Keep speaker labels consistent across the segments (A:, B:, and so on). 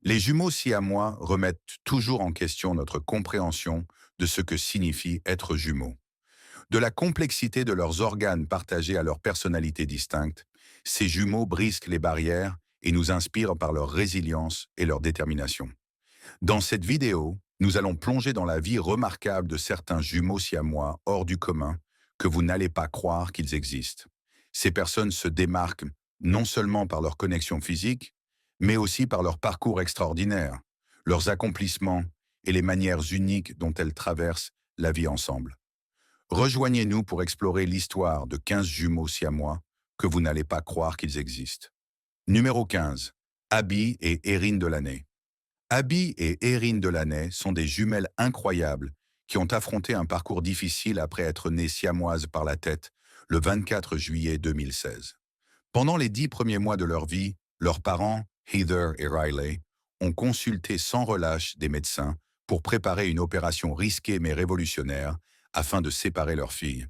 A: Les jumeaux siamois remettent toujours en question notre compréhension de ce que signifie être jumeau. De la complexité de leurs organes partagés à leurs personnalités distinctes, ces jumeaux brisent les barrières et nous inspirent par leur résilience et leur détermination. Dans cette vidéo, nous allons plonger dans la vie remarquable de certains jumeaux siamois hors du commun que vous n'allez pas croire qu'ils existent. Ces personnes se démarquent non seulement par leur connexion physique, mais aussi par leur parcours extraordinaire, leurs accomplissements et les manières uniques dont elles traversent la vie ensemble. Rejoignez-nous pour explorer l'histoire de 15 jumeaux siamois que vous n'allez pas croire qu'ils existent. Numéro 15. Abby et Erin Delaney. Abby et Erin Delaney sont des jumelles incroyables qui ont affronté un parcours difficile après être nées siamoises par la tête le 24 juillet 2016. Pendant les 10 premiers mois de leur vie, leurs parents, Heather et Riley, ont consulté sans relâche des médecins pour préparer une opération risquée mais révolutionnaire afin de séparer leurs filles.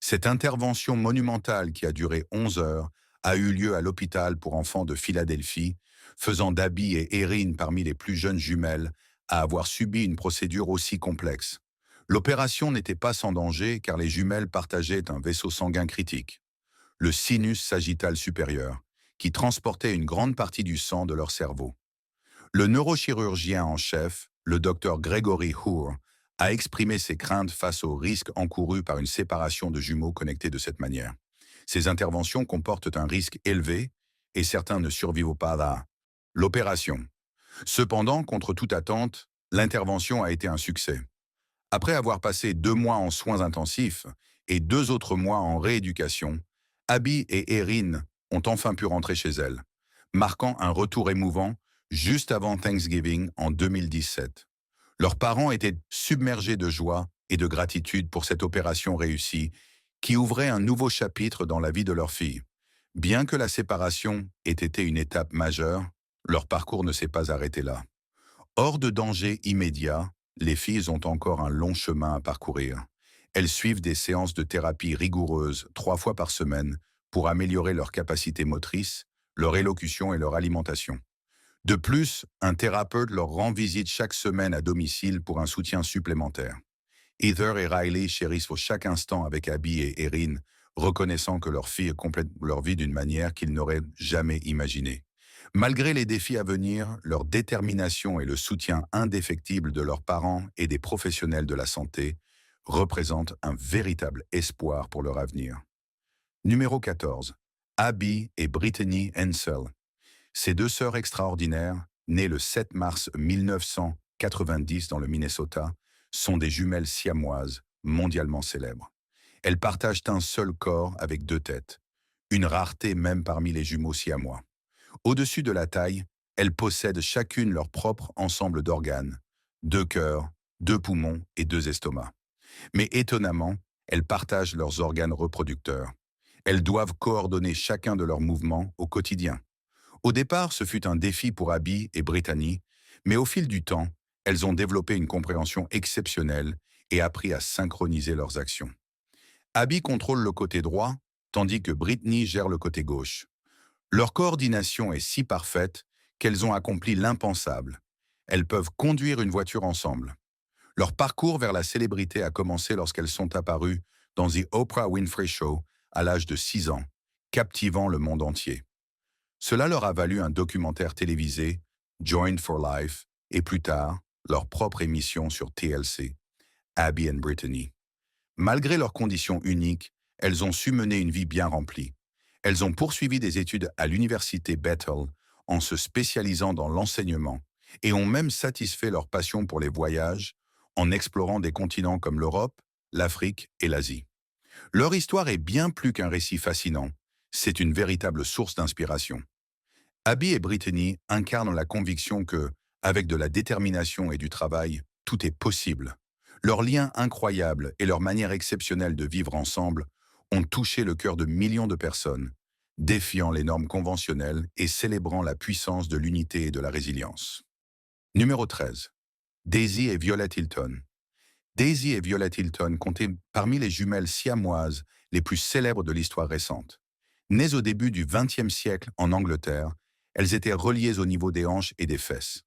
A: Cette intervention monumentale qui a duré 11 heures a eu lieu à l'hôpital pour enfants de Philadelphie, faisant d'Abby et Erin parmi les plus jeunes jumelles à avoir subi une procédure aussi complexe. L'opération n'était pas sans danger car les jumelles partageaient un vaisseau sanguin critique, le sinus sagittal supérieur, qui transportait une grande partie du sang de leur cerveau. Le neurochirurgien en chef, le docteur Gregory Hoare, a exprimé ses craintes face aux risques encourus par une séparation de jumeaux connectés de cette manière. Ces interventions comportent un risque élevé et certains ne survivent pas à l'opération. Cependant, contre toute attente, l'intervention a été un succès. Après avoir passé 2 mois en soins intensifs et 2 autres mois en rééducation, Abby et Erin ont enfin pu rentrer chez elles, marquant un retour émouvant juste avant Thanksgiving en 2017. Leurs parents étaient submergés de joie et de gratitude pour cette opération réussie qui ouvrait un nouveau chapitre dans la vie de leur fille. Bien que la séparation ait été une étape majeure, leur parcours ne s'est pas arrêté là. Hors de danger immédiat, les filles ont encore un long chemin à parcourir. Elles suivent des séances de thérapie rigoureuses 3 fois par semaine pour améliorer leur capacité motrice, leur élocution et leur alimentation. De plus, un thérapeute leur rend visite chaque semaine à domicile pour un soutien supplémentaire. Heather et Riley chérissent chaque instant avec Abby et Erin, reconnaissant que leur fille complète leur vie d'une manière qu'ils n'auraient jamais imaginée. Malgré les défis à venir, leur détermination et le soutien indéfectible de leurs parents et des professionnels de la santé représentent un véritable espoir pour leur avenir. Numéro 14. Abby et Brittany Hensel. Ces deux sœurs extraordinaires, nées le 7 mars 1990 dans le Minnesota, sont des jumelles siamoises mondialement célèbres. Elles partagent un seul corps avec 2 têtes, une rareté même parmi les jumeaux siamois. Au-dessus de la taille, elles possèdent chacune leur propre ensemble d'organes, 2 cœurs, 2 poumons et 2 estomacs. Mais étonnamment, elles partagent leurs organes reproducteurs. Elles doivent coordonner chacun de leurs mouvements au quotidien. Au départ, ce fut un défi pour Abby et Brittany, mais au fil du temps, elles ont développé une compréhension exceptionnelle et appris à synchroniser leurs actions. Abby contrôle le côté droit, tandis que Brittany gère le côté gauche. Leur coordination est si parfaite qu'elles ont accompli l'impensable. Elles peuvent conduire une voiture ensemble. Leur parcours vers la célébrité a commencé lorsqu'elles sont apparues dans The Oprah Winfrey Show à l'âge de 6 ans, captivant le monde entier. Cela leur a valu un documentaire télévisé, Joined for Life, et plus tard, leur propre émission sur TLC, Abby and Brittany. Malgré leurs conditions uniques, elles ont su mener une vie bien remplie. Elles ont poursuivi des études à l'université Bethel en se spécialisant dans l'enseignement et ont même satisfait leur passion pour les voyages en explorant des continents comme l'Europe, l'Afrique et l'Asie. Leur histoire est bien plus qu'un récit fascinant, c'est une véritable source d'inspiration. Abby et Brittany incarnent la conviction que, avec de la détermination et du travail, tout est possible. Leur lien incroyable et leur manière exceptionnelle de vivre ensemble ont touché le cœur de millions de personnes, défiant les normes conventionnelles et célébrant la puissance de l'unité et de la résilience. Numéro 13. Daisy et Violet Hilton. Daisy et Violet Hilton comptaient parmi les jumelles siamoises les plus célèbres de l'histoire récente. Nées au début du XXe siècle en Angleterre, elles étaient reliées au niveau des hanches et des fesses.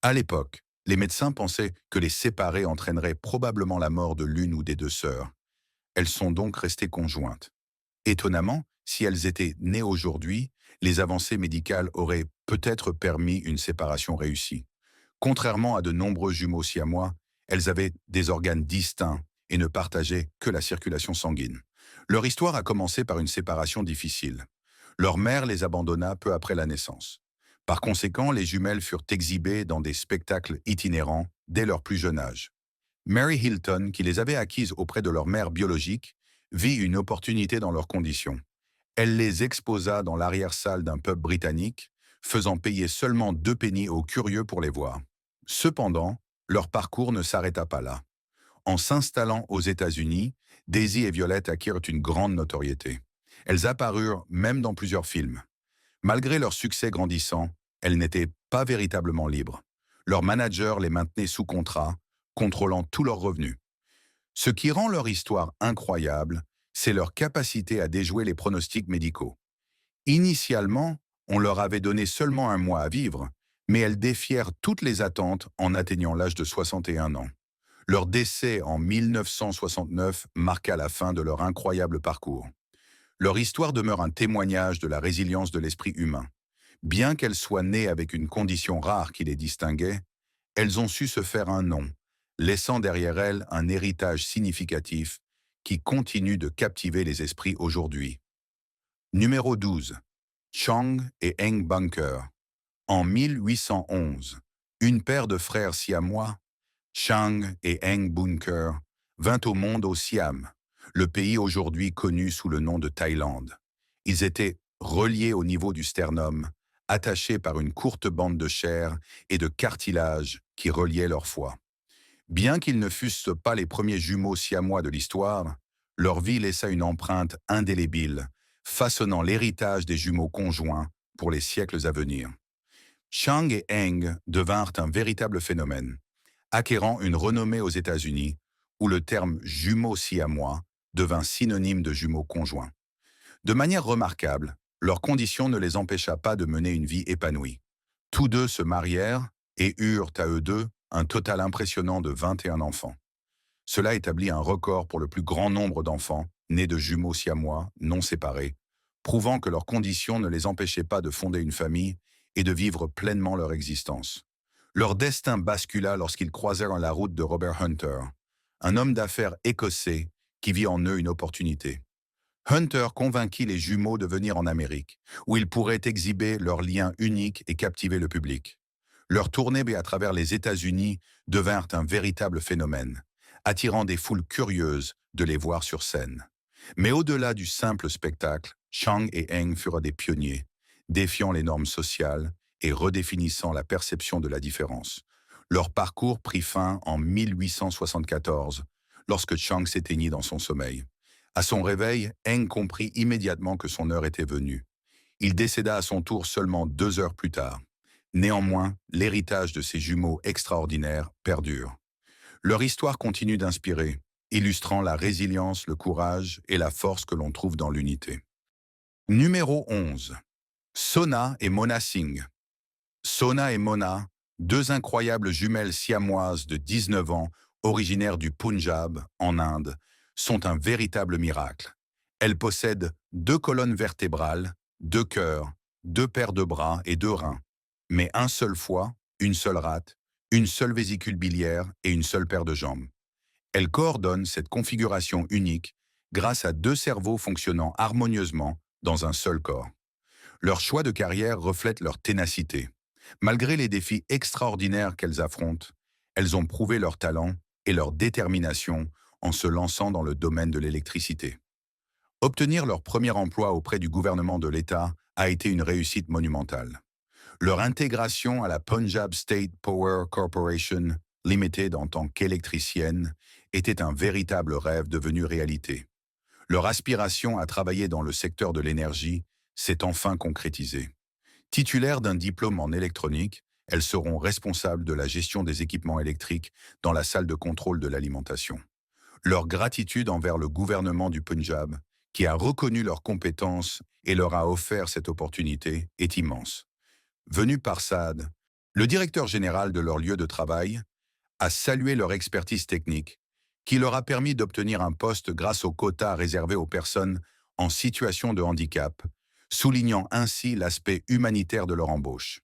A: À l'époque, les médecins pensaient que les séparer entraînerait probablement la mort de l'une ou des deux sœurs. Elles sont donc restées conjointes. Étonnamment, si elles étaient nées aujourd'hui, les avancées médicales auraient peut-être permis une séparation réussie. Contrairement à de nombreux jumeaux siamois, elles avaient des organes distincts et ne partageaient que la circulation sanguine. Leur histoire a commencé par une séparation difficile. Leur mère les abandonna peu après la naissance. Par conséquent, les jumelles furent exhibées dans des spectacles itinérants dès leur plus jeune âge. Mary Hilton, qui les avait acquises auprès de leur mère biologique, vit une opportunité dans leurs conditions. Elle les exposa dans l'arrière-salle d'un pub britannique, faisant payer seulement 2 pennies aux curieux pour les voir. Cependant, leur parcours ne s'arrêta pas là. En s'installant aux États-Unis, Daisy et Violette acquirent une grande notoriété. Elles apparurent même dans plusieurs films. Malgré leur succès grandissant, elles n'étaient pas véritablement libres. Leur manager les maintenait sous contrat, contrôlant tous leurs revenus. Ce qui rend leur histoire incroyable, c'est leur capacité à déjouer les pronostics médicaux. Initialement, on leur avait donné seulement un mois à vivre, mais elles défièrent toutes les attentes en atteignant l'âge de 61 ans. Leur décès en 1969 marqua la fin de leur incroyable parcours. Leur histoire demeure un témoignage de la résilience de l'esprit humain. Bien qu'elles soient nées avec une condition rare qui les distinguait, elles ont su se faire un nom, laissant derrière elles un héritage significatif qui continue de captiver les esprits aujourd'hui. Numéro 12. Chang et Eng Bunker. En 1811, une paire de frères siamois, Chang et Eng Bunker, vint au monde au Siam, le pays aujourd'hui connu sous le nom de Thaïlande. Ils étaient reliés au niveau du sternum, attachés par une courte bande de chair et de cartilage qui reliait leur foie. Bien qu'ils ne fussent pas les premiers jumeaux siamois de l'histoire, leur vie laissa une empreinte indélébile, façonnant l'héritage des jumeaux conjoints pour les siècles à venir. Chang et Eng devinrent un véritable phénomène, acquérant une renommée aux États-Unis, où le terme jumeaux siamois devint synonyme de jumeaux conjoints. De manière remarquable, leur condition ne les empêcha pas de mener une vie épanouie. Tous deux se marièrent et eurent à eux deux un total impressionnant de 21 enfants. Cela établit un record pour le plus grand nombre d'enfants nés de jumeaux siamois non séparés, prouvant que leur condition ne les empêchait pas de fonder une famille et de vivre pleinement leur existence. Leur destin bascula lorsqu'ils croisèrent la route de Robert Hunter, un homme d'affaires écossais qui vit en eux une opportunité. Hunter convainquit les jumeaux de venir en Amérique, où ils pourraient exhiber leurs liens uniques et captiver le public. Leur tournée à travers les États-Unis devinrent un véritable phénomène, attirant des foules curieuses de les voir sur scène. Mais au-delà du simple spectacle, Chang et Eng furent des pionniers, défiant les normes sociales et redéfinissant la perception de la différence. Leur parcours prit fin en 1874, lorsque Chang s'éteignit dans son sommeil. À son réveil, Eng comprit immédiatement que son heure était venue. Il décéda à son tour seulement 2 heures plus tard. Néanmoins, l'héritage de ces jumeaux extraordinaires perdure. Leur histoire continue d'inspirer, illustrant la résilience, le courage et la force que l'on trouve dans l'unité. Numéro 11. Sona et Mona Singh. Sona et Mona, deux incroyables jumelles siamoises de 19 ans, originaires du Punjab, en Inde, sont un véritable miracle. Elles possèdent 2 colonnes vertébrales, 2 cœurs, 2 paires de bras et 2 reins, mais un seul foie, une seule rate, une seule vésicule biliaire et une seule paire de jambes. Elles coordonnent cette configuration unique grâce à 2 cerveaux fonctionnant harmonieusement dans un seul corps. Leur choix de carrière reflète leur ténacité. Malgré les défis extraordinaires qu'elles affrontent, elles ont prouvé leur talent et leur détermination en se lançant dans le domaine de l'électricité. Obtenir leur premier emploi auprès du gouvernement de l'État a été une réussite monumentale. Leur intégration à la Punjab State Power Corporation Limited en tant qu'électricienne était un véritable rêve devenu réalité. Leur aspiration à travailler dans le secteur de l'énergie s'est enfin concrétisée. Titulaires d'un diplôme en électronique, elles seront responsables de la gestion des équipements électriques dans la salle de contrôle de l'alimentation. Leur gratitude envers le gouvernement du Punjab, qui a reconnu leurs compétences et leur a offert cette opportunité, est immense. Venues par Saad, Le directeur général de leur lieu de travail a salué leur expertise technique, qui leur a permis d'obtenir un poste grâce au quota réservé aux personnes en situation de handicap, soulignant ainsi l'aspect humanitaire de leur embauche.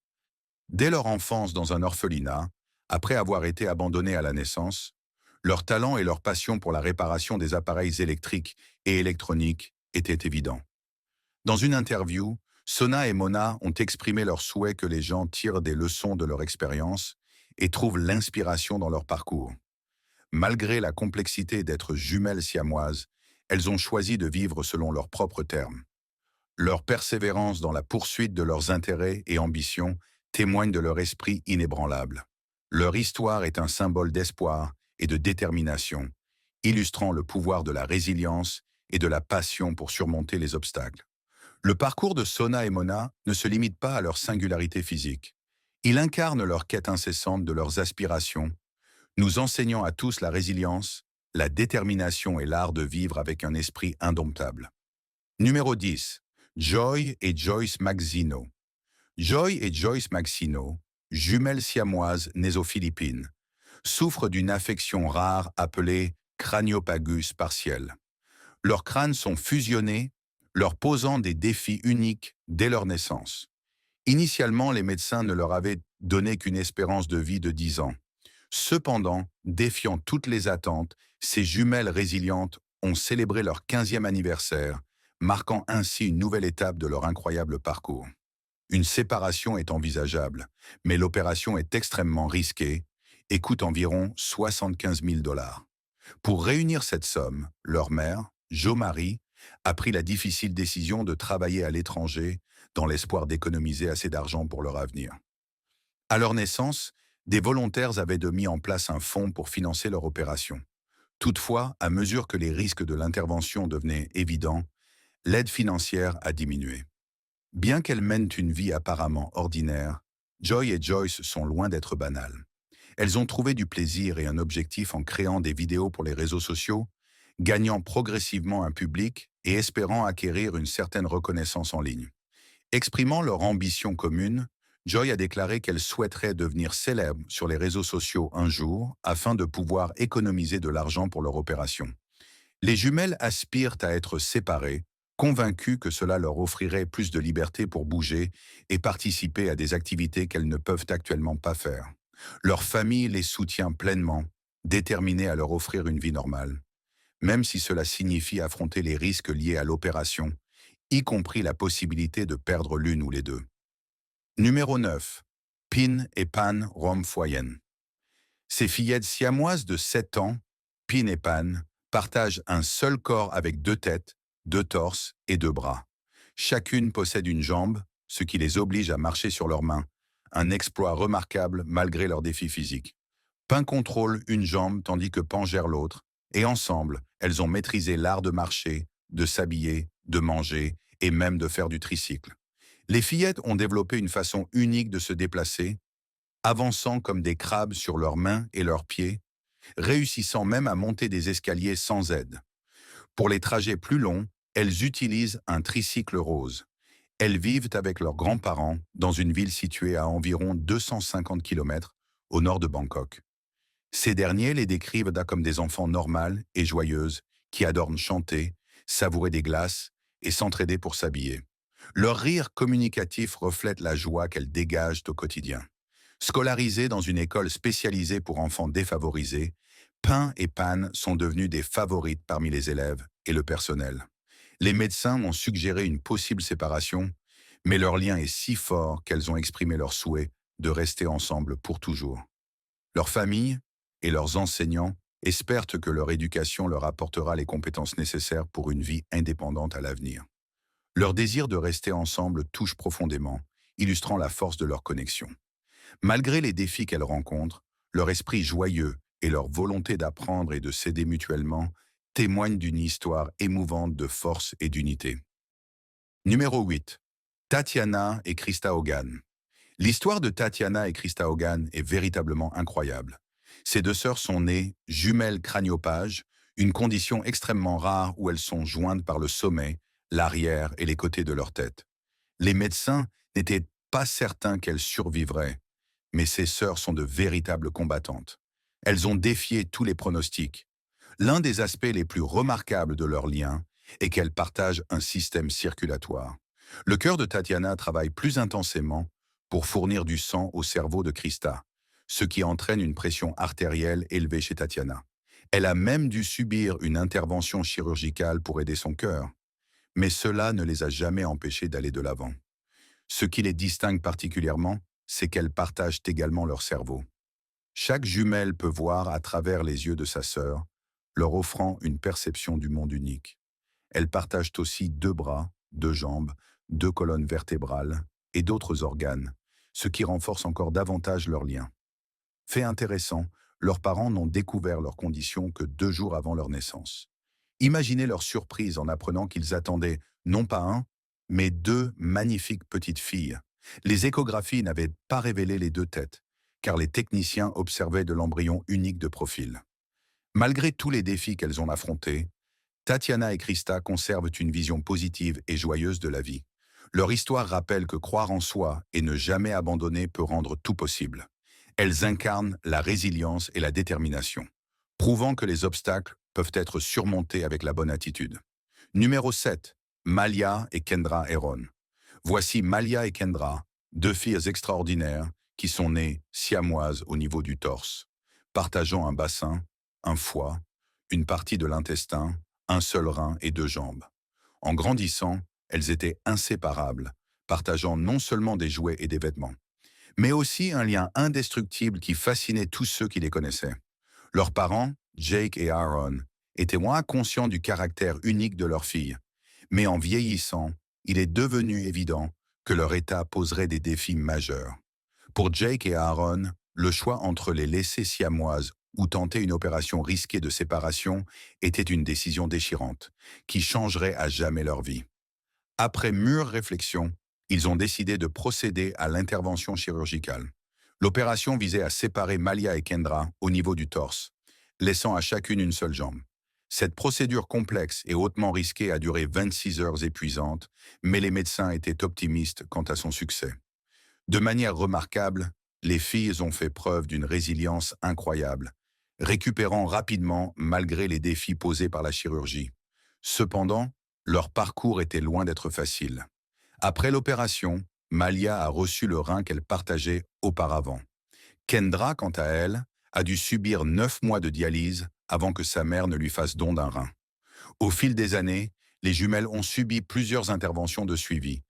A: Dès leur enfance dans un orphelinat, après avoir été abandonnés à la naissance, leur talent et leur passion pour la réparation des appareils électriques et électroniques étaient évidents. Dans une interview, Sona et Mona ont exprimé leur souhait que les gens tirent des leçons de leur expérience et trouvent l'inspiration dans leur parcours. Malgré la complexité d'être jumelles siamoises, elles ont choisi de vivre selon leurs propres termes. Leur persévérance dans la poursuite de leurs intérêts et ambitions témoigne de leur esprit inébranlable. Leur histoire est un symbole d'espoir et de détermination, illustrant le pouvoir de la résilience et de la passion pour surmonter les obstacles. Le parcours de Sona et Mona ne se limite pas à leur singularité physique. Il incarne leur quête incessante de leurs aspirations, nous enseignant à tous la résilience, la détermination et l'art de vivre avec un esprit indomptable. Numéro 10. Joy et Joyce Mazzino. Joy et Joyce Mazzino, jumelles siamoises nées aux Philippines, souffrent d'une affection rare appelée craniopagus partiel. Leurs crânes sont fusionnés, leur posant des défis uniques dès leur naissance. Initialement, les médecins ne leur avaient donné qu'une espérance de vie de 10 ans. Cependant, défiant toutes les attentes, ces jumelles résilientes ont célébré leur 15e anniversaire, marquant ainsi une nouvelle étape de leur incroyable parcours. Une séparation est envisageable, mais l'opération est extrêmement risquée et coûte environ 75 000 dollars. Pour réunir cette somme, leur mère, Jo Marie, a pris la difficile décision de travailler à l'étranger dans l'espoir d'économiser assez d'argent pour leur avenir. À leur naissance, des volontaires avaient mis en place un fonds pour financer leur opération. Toutefois, à mesure que les risques de l'intervention devenaient évidents, l'aide financière a diminué. Bien qu'elles mènent une vie apparemment ordinaire, Joy et Joyce sont loin d'être banales. Elles ont trouvé du plaisir et un objectif en créant des vidéos pour les réseaux sociaux, gagnant progressivement un public et espérant acquérir une certaine reconnaissance en ligne. Exprimant leur ambition commune, Joy a déclaré qu'elle souhaiterait devenir célèbre sur les réseaux sociaux un jour afin de pouvoir économiser de l'argent pour leur opération. Les jumelles aspirent à être séparées, convaincues que cela leur offrirait plus de liberté pour bouger et participer à des activités qu'elles ne peuvent actuellement pas faire. Leur famille les soutient pleinement, déterminée à leur offrir une vie normale, même si cela signifie affronter les risques liés à l'opération, y compris la possibilité de perdre l'une ou les deux. Numéro 9. Pin et Pan Romfoyen. Ces fillettes siamoises de 7 ans, Pin et Pan, partagent un seul corps avec 2 têtes, 2 torses et 2 bras. Chacune possède une jambe, ce qui les oblige à marcher sur leurs mains, un exploit remarquable malgré leurs défis physiques. Pan contrôle une jambe tandis que Pan gère l'autre, et ensemble, elles ont maîtrisé l'art de marcher, de s'habiller, de manger et même de faire du tricycle. Les fillettes ont développé une façon unique de se déplacer, avançant comme des crabes sur leurs mains et leurs pieds, réussissant même à monter des escaliers sans aide. Pour les trajets plus longs, elles utilisent un tricycle rose. Elles vivent avec leurs grands-parents dans une ville située à environ 250 km au nord de Bangkok. Ces derniers les décrivent comme des enfants normales et joyeuses qui adorent chanter, savourer des glaces et s'entraider pour s'habiller. Leur rire communicatif reflète la joie qu'elles dégagent au quotidien. Scolarisées dans une école spécialisée pour enfants défavorisés, Pin et Pan sont devenus des favorites parmi les élèves et le personnel. Les médecins ont suggéré une possible séparation, mais leur lien est si fort qu'elles ont exprimé leur souhait de rester ensemble pour toujours. Leurs familles et leurs enseignants espèrent que leur éducation leur apportera les compétences nécessaires pour une vie indépendante à l'avenir. Leur désir de rester ensemble touche profondément, illustrant la force de leur connexion. Malgré les défis qu'elles rencontrent, leur esprit joyeux et leur volonté d'apprendre et de s'aider mutuellement témoignent d'une histoire émouvante de force et d'unité. Numéro 8. Tatiana et Krista Hogan. L'histoire de Tatiana et Krista Hogan est véritablement incroyable. Ces 2 sœurs sont nées jumelles craniophages, une condition extrêmement rare où elles sont jointes par le sommet, l'arrière et les côtés de leur tête. Les médecins n'étaient pas certains qu'elles survivraient, Mais ses sœurs sont de véritables combattantes. Elles ont défié tous les pronostics. L'un des aspects les plus remarquables de leur lien est qu'elles partagent un système circulatoire. Le cœur de Tatiana travaille plus intensément pour fournir du sang au cerveau de Krista, ce qui entraîne une pression artérielle élevée chez Tatiana. Elle a même dû subir une intervention chirurgicale pour aider son cœur, mais cela ne les a jamais empêchés d'aller de l'avant. Ce qui les distingue particulièrement, c'est qu'elles partagent également leur cerveau. Chaque jumelle peut voir à travers les yeux de sa sœur, leur offrant une perception du monde unique. Elles partagent aussi 2 bras, 2 jambes, 2 colonnes vertébrales et d'autres organes, ce qui renforce encore davantage leur lien. Fait intéressant, leurs parents n'ont découvert leurs conditions que 2 jours avant leur naissance. Imaginez leur surprise en apprenant qu'ils attendaient non pas un, mais 2 magnifiques petites filles. Les échographies n'avaient pas révélé les 2 têtes, car les techniciens observaient de l'embryon unique de profil. Malgré tous les défis qu'elles ont affrontés, Tatiana et Krista conservent une vision positive et joyeuse de la vie. Leur histoire rappelle que croire en soi et ne jamais abandonner peut rendre tout possible. Elles incarnent la résilience et la détermination, prouvant que les obstacles peuvent être surmontés avec la bonne attitude. Numéro 7. Malia et Kendra Heron. Voici Malia et Kendra, 2 filles extraordinaires qui sont nées siamoises au niveau du torse, partageant un bassin, un foie, une partie de l'intestin, un seul rein et 2 jambes. En grandissant, elles étaient inséparables, partageant non seulement des jouets et des vêtements, mais aussi un lien indestructible qui fascinait tous ceux qui les connaissaient. Leurs parents, Jake et Aaron, étaient moins conscients du caractère unique de leur fille, mais en vieillissant, il est devenu évident que leur état poserait des défis majeurs. Pour Jake et Aaron, le choix entre les laisser siamoises ou tenter une opération risquée de séparation était une décision déchirante, qui changerait à jamais leur vie. Après mûre réflexion, ils ont décidé de procéder à l'intervention chirurgicale. L'opération visait à séparer Malia et Kendra au niveau du torse, laissant à chacune une seule jambe. Cette procédure complexe et hautement risquée a duré 26 heures épuisantes, mais les médecins étaient optimistes quant à son succès. De manière remarquable, les filles ont fait preuve d'une résilience incroyable, récupérant rapidement malgré les défis posés par la chirurgie. Cependant, leur parcours était loin d'être facile. Après l'opération, Malia a reçu le rein qu'elle partageait auparavant. Kendra, quant à elle, a dû subir 9 mois de dialyse avant que sa mère ne lui fasse don d'un rein. Au fil des années, les jumelles ont subi plusieurs interventions de suivi,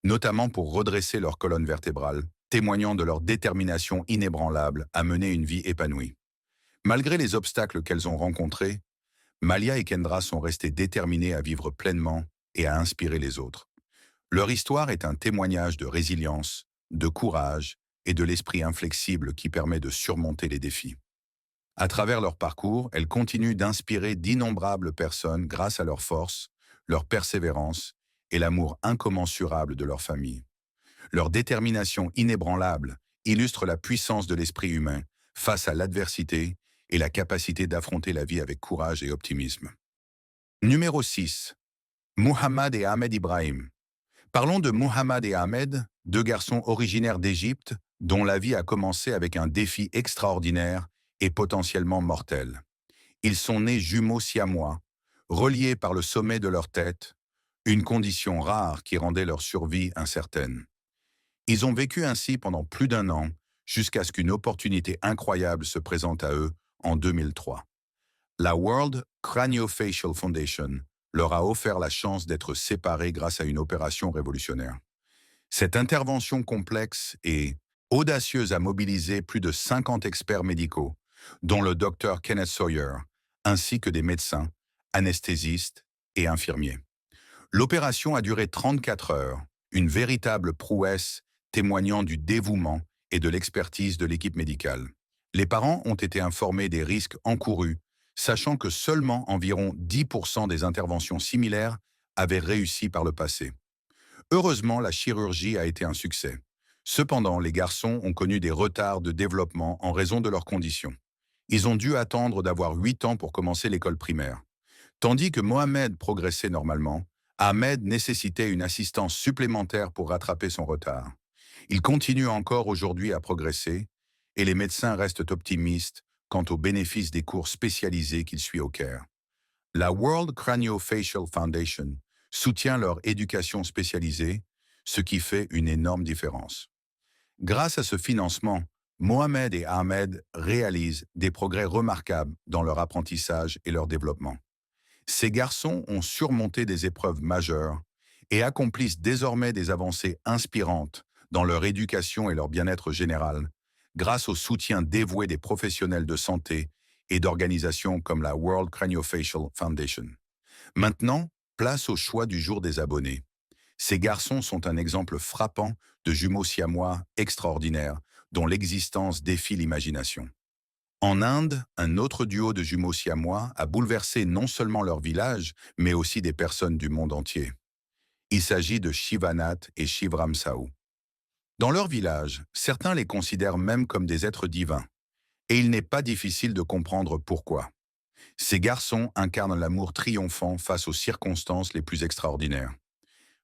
A: notamment pour redresser leur colonne vertébrale, témoignant de leur détermination inébranlable à mener une vie épanouie. Malgré les obstacles qu'elles ont rencontrés, Malia et Kendra sont restées déterminées à vivre pleinement et à inspirer les autres. Leur histoire est un témoignage de résilience, de courage et de l'esprit inflexible qui permet de surmonter les défis. À travers leur parcours, elles continuent d'inspirer d'innombrables personnes grâce à leur force, leur persévérance et l'amour incommensurable de leur famille. Leur détermination inébranlable illustre la puissance de l'esprit humain face à l'adversité et la capacité d'affronter la vie avec courage et optimisme. Numéro 6. Muhammad et Ahmed Ibrahim. Parlons de Muhammad et Ahmed, 2 garçons originaires d'Égypte, dont la vie a commencé avec un défi extraordinaire et potentiellement mortel. Ils sont nés jumeaux siamois, reliés par le sommet de leur tête, une condition rare qui rendait leur survie incertaine. Ils ont vécu ainsi pendant plus d'1 an, jusqu'à ce qu'une opportunité incroyable se présente à eux en 2003. La World Craniofacial Foundation leur a offert la chance d'être séparés grâce à une opération révolutionnaire. Cette intervention complexe et audacieuse a mobilisé plus de 50 experts médicaux, dont le docteur Kenneth Sawyer, ainsi que des médecins, anesthésistes et infirmiers. L'opération a duré 34 heures, une véritable prouesse témoignant du dévouement et de l'expertise de l'équipe médicale. Les parents ont été informés des risques encourus, sachant que seulement environ 10% des interventions similaires avaient réussi par le passé. Heureusement, la chirurgie a été un succès. Cependant, les garçons ont connu des retards de développement en raison de leurs conditions. Ils ont dû attendre d'avoir 8 ans pour commencer l'école primaire. Tandis que Mohamed progressait normalement, Ahmed nécessitait une assistance supplémentaire pour rattraper son retard. Ils continuent encore aujourd'hui à progresser et les médecins restent optimistes quant aux bénéfices des cours spécialisés qu'ils suivent au Caire. La World Craniofacial Foundation soutient leur éducation spécialisée, ce qui fait une énorme différence. Grâce à ce financement, Mohamed et Ahmed réalisent des progrès remarquables dans leur apprentissage et leur développement. Ces garçons ont surmonté des épreuves majeures et accomplissent désormais des avancées inspirantes dans leur éducation et leur bien-être général, grâce au soutien dévoué des professionnels de santé et d'organisations comme la World Craniofacial Foundation. Maintenant, place au choix du jour des abonnés. Ces garçons sont un exemple frappant de jumeaux siamois extraordinaires dont l'existence défie l'imagination. En Inde, un autre duo de jumeaux siamois a bouleversé non seulement leur village, mais aussi des personnes du monde entier. Il s'agit de Shivanath et Shivram Sahu. Dans leur village, certains les considèrent même comme des êtres divins, et il n'est pas difficile de comprendre pourquoi. Ces garçons incarnent l'amour triomphant face aux circonstances les plus extraordinaires.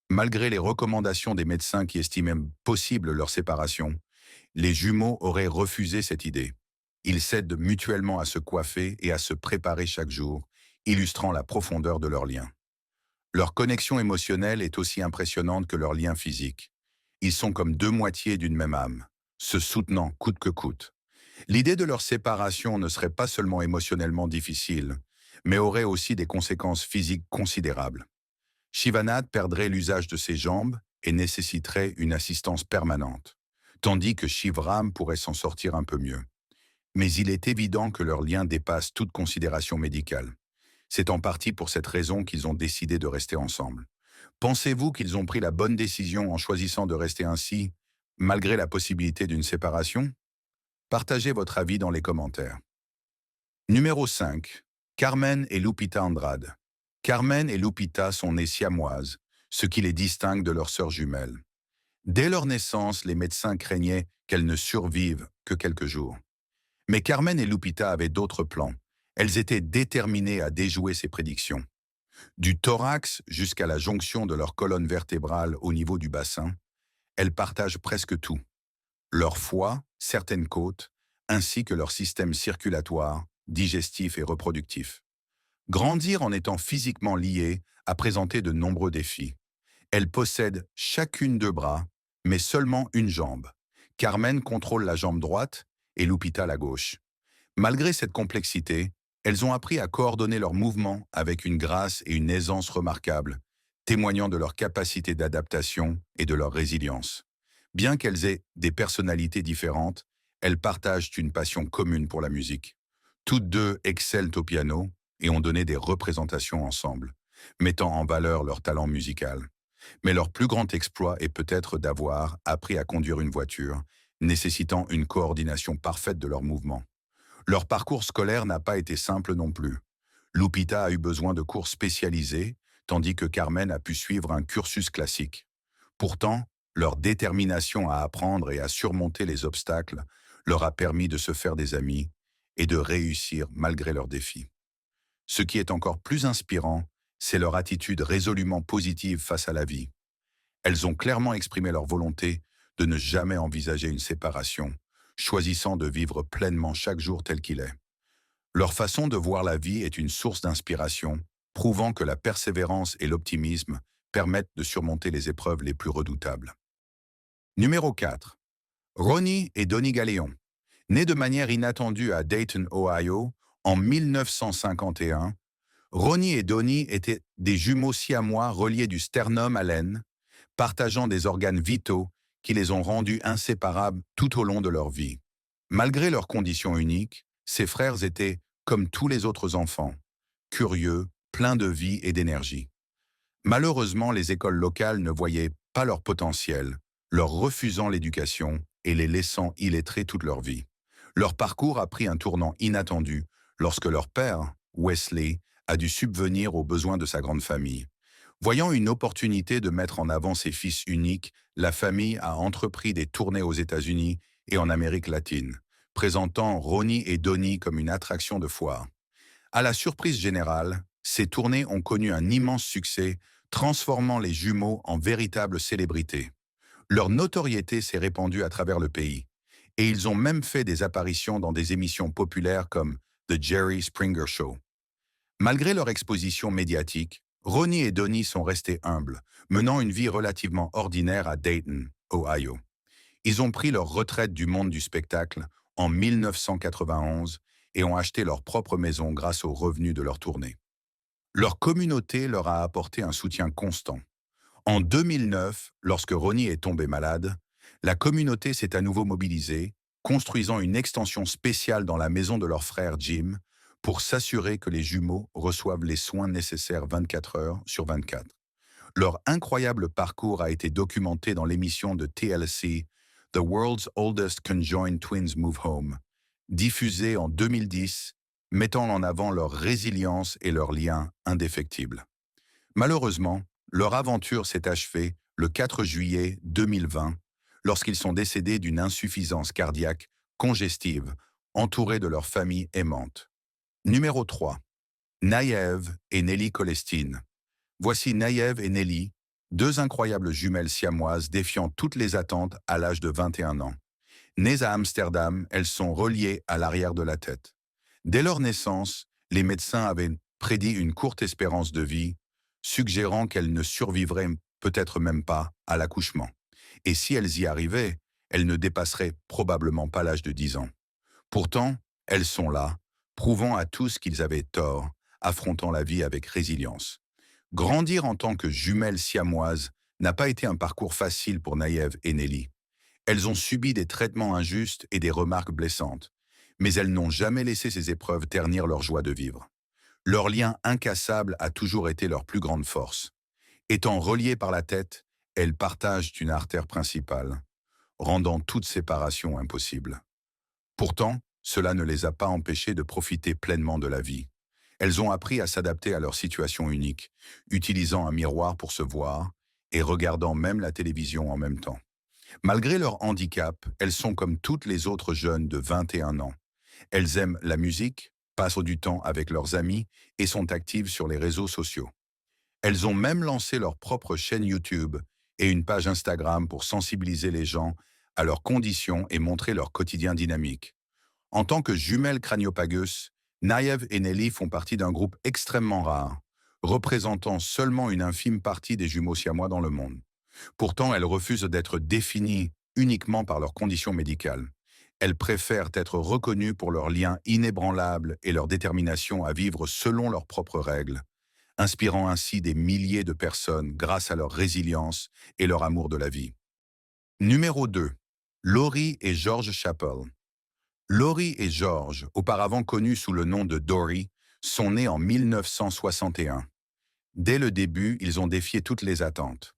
A: Malgré les recommandations des médecins qui estimaient possible leur séparation, les jumeaux auraient refusé cette idée. Ils s'aident mutuellement à se coiffer et à se préparer chaque jour, illustrant la profondeur de leur lien. Leur connexion émotionnelle est aussi impressionnante que leur lien physique. Ils sont comme deux moitiés d'une même âme, se soutenant coûte que coûte. L'idée de leur séparation ne serait pas seulement émotionnellement difficile, mais aurait aussi des conséquences physiques considérables. Shivanath perdrait l'usage de ses jambes et nécessiterait une assistance permanente, tandis que Shivram pourrait s'en sortir un peu mieux. Mais il est évident que leur lien dépasse toute considération médicale. C'est en partie pour cette raison qu'ils ont décidé de rester ensemble. Pensez-vous qu'ils ont pris la bonne décision en choisissant de rester ainsi, malgré la possibilité d'une séparation? Partagez votre avis dans les commentaires. Numéro 5. Carmen et Lupita Andrade. Carmen et Lupita sont nées siamoises, ce qui les distingue de leurs sœurs jumelles. Dès leur naissance, les médecins craignaient qu'elles ne survivent que quelques jours. Mais Carmen et Lupita avaient d'autres plans. Elles étaient déterminées à déjouer ces prédictions. Du thorax jusqu'à la jonction de leur colonne vertébrale au niveau du bassin, elles partagent presque tout. Leur foie, certaines côtes, ainsi que leur système circulatoire, digestif et reproductif. Grandir en étant physiquement liées a présenté de nombreux défis. Elles possèdent chacune deux bras, mais seulement une jambe. Carmen contrôle la jambe droite et Lupita la gauche. Malgré cette complexité, elles ont appris à coordonner leurs mouvements avec une grâce et une aisance remarquables, témoignant de leur capacité d'adaptation et de leur résilience. Bien qu'elles aient des personnalités différentes, elles partagent une passion commune pour la musique. Toutes deux excellent au piano et ont donné des représentations ensemble, mettant en valeur leur talent musical. Mais leur plus grand exploit est peut-être d'avoir appris à conduire une voiture, nécessitant une coordination parfaite de leurs mouvements. Leur parcours scolaire n'a pas été simple non plus. Lupita a eu besoin de cours spécialisés, tandis que Carmen a pu suivre un cursus classique. Pourtant, leur détermination à apprendre et à surmonter les obstacles leur a permis de se faire des amis et de réussir malgré leurs défis. Ce qui est encore plus inspirant, c'est leur attitude résolument positive face à la vie. Elles ont clairement exprimé leur volonté de ne jamais envisager une séparation, choisissant de vivre pleinement chaque jour tel qu'il est. Leur façon de voir la vie est une source d'inspiration, prouvant que la persévérance et l'optimisme permettent de surmonter les épreuves les plus redoutables. Numéro 4. Ronnie et Donnie Galéon. Nés de manière inattendue à Dayton, Ohio, en 1951, Ronnie et Donnie étaient des jumeaux siamois reliés du sternum à l'aine, partageant des organes vitaux qui les ont rendus inséparables tout au long de leur vie. Malgré leurs conditions uniques, ces frères étaient, comme tous les autres enfants, curieux, pleins de vie et d'énergie. Malheureusement, les écoles locales ne voyaient pas leur potentiel, leur refusant l'éducation et les laissant illettrés toute leur vie. Leur parcours a pris un tournant inattendu lorsque leur père, Wesley, a dû subvenir aux besoins de sa grande famille. Voyant une opportunité de mettre en avant ses fils uniques, la famille a entrepris des tournées aux États-Unis et en Amérique latine, présentant Ronnie et Donnie comme une attraction de foire. À la surprise générale, ces tournées ont connu un immense succès, transformant les jumeaux en véritables célébrités. Leur notoriété s'est répandue à travers le pays, et ils ont même fait des apparitions dans des émissions populaires comme The Jerry Springer Show. Malgré leur exposition médiatique, Ronnie et Donnie sont restés humbles, menant une vie relativement ordinaire à Dayton, Ohio. Ils ont pris leur retraite du monde du spectacle en 1991 et ont acheté leur propre maison grâce aux revenus de leur tournée. Leur communauté leur a apporté un soutien constant. En 2009, lorsque Ronnie est tombé malade, la communauté s'est à nouveau mobilisée, construisant une extension spéciale dans la maison de leur frère Jim pour s'assurer que les jumeaux reçoivent les soins nécessaires 24 heures sur 24. Leur incroyable parcours a été documenté dans l'émission de TLC The World's Oldest Conjoined Twins Move Home, diffusée en 2010, mettant en avant leur résilience et leurs liens indéfectibles. Malheureusement, leur aventure s'est achevée le 4 juillet 2020, lorsqu'ils sont décédés d'une insuffisance cardiaque congestive, entourés de leur famille aimante. Numéro 3. Naïve et Nelly Colestine. Voici Naïve et Nelly, deux incroyables jumelles siamoises défiant toutes les attentes à l'âge de 21 ans. Nées à Amsterdam, elles sont reliées à l'arrière de la tête. Dès leur naissance, les médecins avaient prédit une courte espérance de vie, suggérant qu'elles ne survivraient peut-être même pas à l'accouchement. Et si elles y arrivaient, elles ne dépasseraient probablement pas l'âge de 10 ans. Pourtant, elles sont là, prouvant à tous qu'ils avaient tort, affrontant la vie avec résilience. Grandir en tant que jumelles siamoises n'a pas été un parcours facile pour Naïve et Nelly. Elles ont subi des traitements injustes et des remarques blessantes, mais elles n'ont jamais laissé ces épreuves ternir leur joie de vivre. Leur lien incassable a toujours été leur plus grande force. Étant reliées par la tête, elles partagent une artère principale, rendant toute séparation impossible. Pourtant, cela ne les a pas empêchées de profiter pleinement de la vie. Elles ont appris à s'adapter à leur situation unique, utilisant un miroir pour se voir et regardant même la télévision en même temps. Malgré leur handicap, elles sont comme toutes les autres jeunes de 21 ans. Elles aiment la musique, passent du temps avec leurs amis et sont actives sur les réseaux sociaux. Elles ont même lancé leur propre chaîne YouTube et une page Instagram pour sensibiliser les gens à leurs conditions et montrer leur quotidien dynamique. En tant que jumelles Craniopagus, Naïve et Nelly font partie d'un groupe extrêmement rare, représentant seulement une infime partie des jumeaux siamois dans le monde. Pourtant, elles refusent d'être définies uniquement par leurs conditions médicales. Elles préfèrent être reconnues pour leur lien inébranlable et leur détermination à vivre selon leurs propres règles, inspirant ainsi des milliers de personnes grâce à leur résilience et leur amour de la vie. Numéro 2. Laurie et George Chappell. Laurie et George, auparavant connus sous le nom de Dory, sont nés en 1961. Dès le début, ils ont défié toutes les attentes.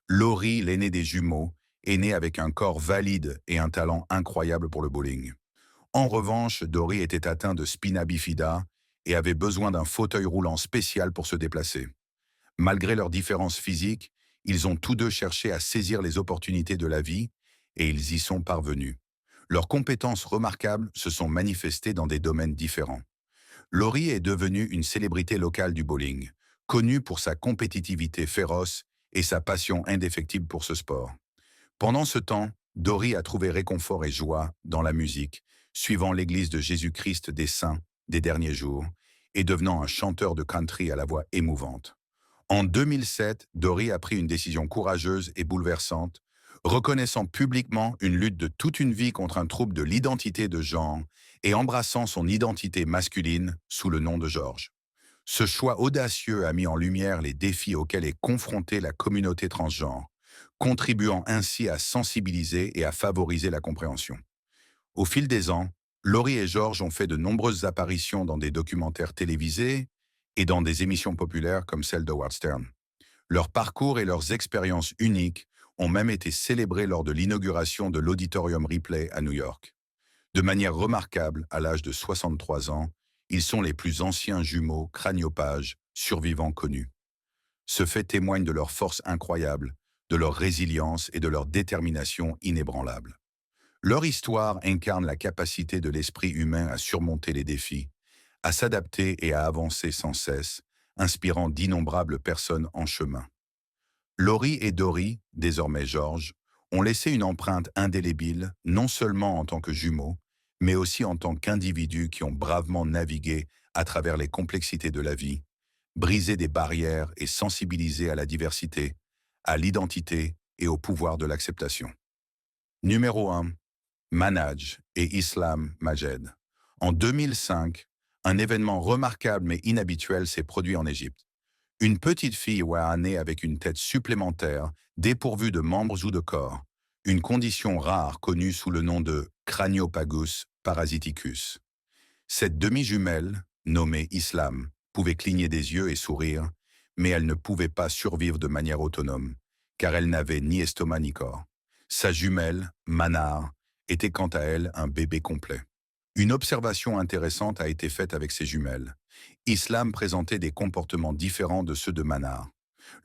A: Laurie, l'aîné des jumeaux, est née avec un corps valide et un talent incroyable pour le bowling. En revanche, Dory était atteint de spina bifida et avait besoin d'un fauteuil roulant spécial pour se déplacer. Malgré leurs différences physiques, ils ont tous deux cherché à saisir les opportunités de la vie et ils y sont parvenus. Leurs compétences remarquables se sont manifestées dans des domaines différents. Laurie est devenue une célébrité locale du bowling, connue pour sa compétitivité féroce et sa passion indéfectible pour ce sport. Pendant ce temps, Dory a trouvé réconfort et joie dans la musique, suivant l'Église de Jésus-Christ des Saints des derniers jours et devenant un chanteur de country à la voix émouvante. En 2007, Dory a pris une décision courageuse et bouleversante, reconnaissant publiquement une lutte de toute une vie contre un trouble de l'identité de genre et embrassant son identité masculine sous le nom de George. Ce choix audacieux a mis en lumière les défis auxquels est confrontée la communauté transgenre, contribuant ainsi à sensibiliser et à favoriser la compréhension. Au fil des ans, Laurie et George ont fait de nombreuses apparitions dans des documentaires télévisés et dans des émissions populaires comme celle de Howard Stern. Leur parcours et leurs expériences uniques ont même été célébrés lors de l'inauguration de l'Auditorium Ripley à New York. De manière remarquable, à l'âge de 63 ans, ils sont les plus anciens jumeaux craniopages survivants connus. Ce fait témoigne de leur force incroyable, de leur résilience et de leur détermination inébranlable. Leur histoire incarne la capacité de l'esprit humain à surmonter les défis, à s'adapter et à avancer sans cesse, inspirant d'innombrables personnes en chemin. Laurie et Dory, désormais George, ont laissé une empreinte indélébile, non seulement en tant que jumeaux, mais aussi en tant qu'individus qui ont bravement navigué à travers les complexités de la vie, brisé des barrières et sensibilisé à la diversité, à l'identité et au pouvoir de l'acceptation. Numéro 1. Manhaj et Islam Majed. En 2005, un événement remarquable mais inhabituel s'est produit en Égypte. Une petite fille Waha née avec une tête supplémentaire, dépourvue de membres ou de corps, une condition rare connue sous le nom de Craniopagus parasiticus. Cette demi-jumelle, nommée Islam, pouvait cligner des yeux et sourire, mais elle ne pouvait pas survivre de manière autonome, car elle n'avait ni estomac ni corps. Sa jumelle, Manar, était quant à elle un bébé complet. Une observation intéressante a été faite avec ces jumelles. Islam présentait des comportements différents de ceux de Manar.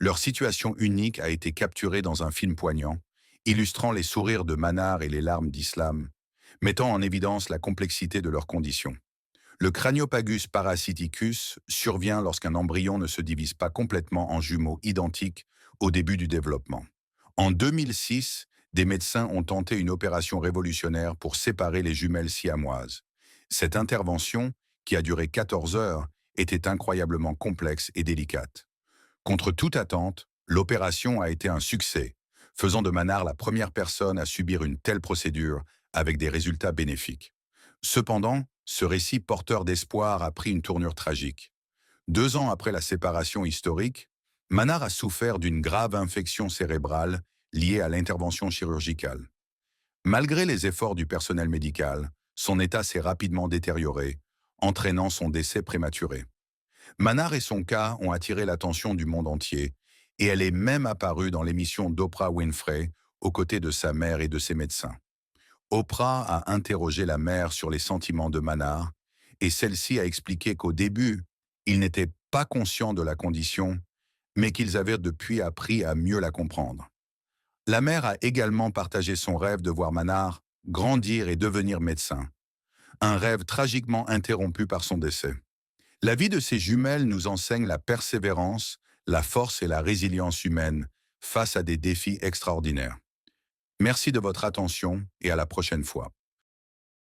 A: Leur situation unique a été capturée dans un film poignant, illustrant les sourires de Manar et les larmes d'Islam, mettant en évidence la complexité de leurs conditions. Le Craniopagus parasiticus survient lorsqu'un embryon ne se divise pas complètement en jumeaux identiques au début du développement. En 2006, des médecins ont tenté une opération révolutionnaire pour séparer les jumelles siamoises. Cette intervention, qui a duré 14 heures, était incroyablement complexe et délicate. Contre toute attente, l'opération a été un succès, faisant de Manar la première personne à subir une telle procédure avec des résultats bénéfiques. Cependant, ce récit porteur d'espoir a pris une tournure tragique. 2 ans après la séparation historique, Manar a souffert d'une grave infection cérébrale liée à l'intervention chirurgicale. Malgré les efforts du personnel médical, son état s'est rapidement détérioré, entraînant son décès prématuré. Manar et son cas ont attiré l'attention du monde entier, et elle est même apparue dans l'émission d'Oprah Winfrey, aux côtés de sa mère et de ses médecins. Oprah a interrogé la mère sur les sentiments de Manar, et celle-ci a expliqué qu'au début, ils n'étaient pas conscients de la condition, mais qu'ils avaient depuis appris à mieux la comprendre. La mère a également partagé son rêve de voir Manar grandir et devenir médecin, un rêve tragiquement interrompu par son décès. La vie de ces jumelles nous enseigne la persévérance, la force et la résilience humaine face à des défis extraordinaires. Merci de votre attention et à la prochaine fois.